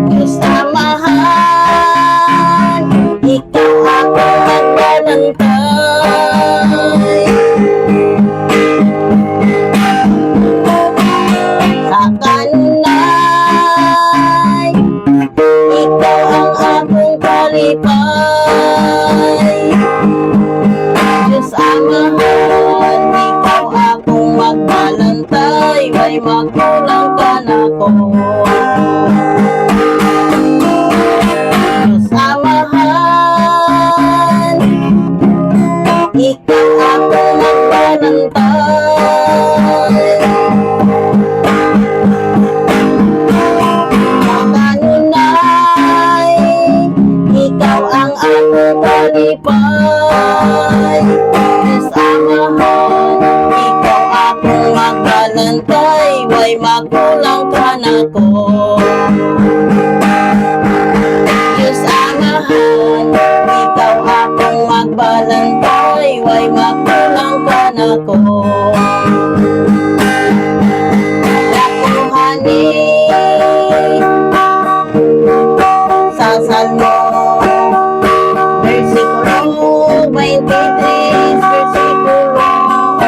Diyos Amahan, ikaw ako nagbalantay sa kanunay, ikaw ang akong kalipay. Diyos Amahan, ikaw akong magbalantay, may magulang ka na ko. Diyos Amahan, ikaw akong magbalantay sa kanunay, ikaw ang akong kalipay. Diyos Amahan, ikaw akong magbalantay, may magulang ka na ko. Diyos Amahan, ikaw akong magbalantay, may magulang ka na ko. Lakuhani sa Salmo versikulo 23, versikulo 1.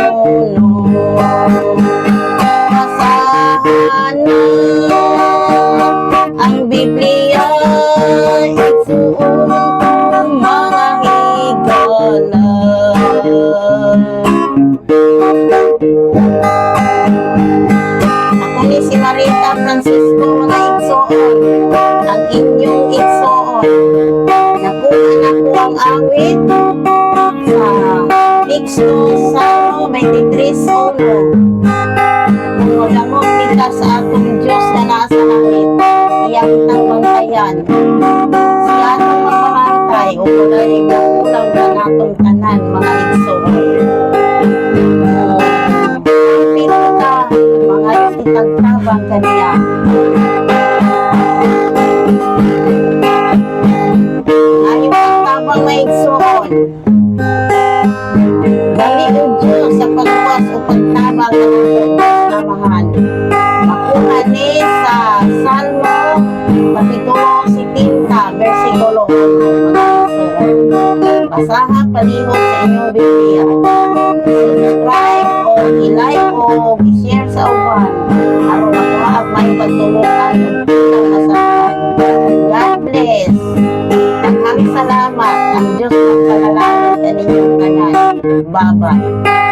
Basahan na ang Biblia, isuon kong mga higala. Ako ni si Marita Francisco, mga igsoon, ang inyong igsoon. Nakuha na ko ang awit sa Mixto Salmo 23:1. Kung magamot kita sa atong Diyos na nasa langit, iyak ng bantayan. Siya ang mamarantay o kulay kulang na natong tanan, mga igsoon. Pinita, mga itagtabang kaniya. Ayong pagtabang na igsoon. Dali o Diyos sa pagwas o pagtabang ng atong Amahan. Makuha ni sa Salmo kapitulo 70, versikulo 1. Mga igsoon. Basaha palihog sa inyong Biblia. Subscribe o i-like o i-share sa uban. Aron ako ang may pagtulungan ng kitang nasaktan. God bless. Daghang salamat. Ang Diyos magpalalangit sa ninyong tanan. Bye-bye.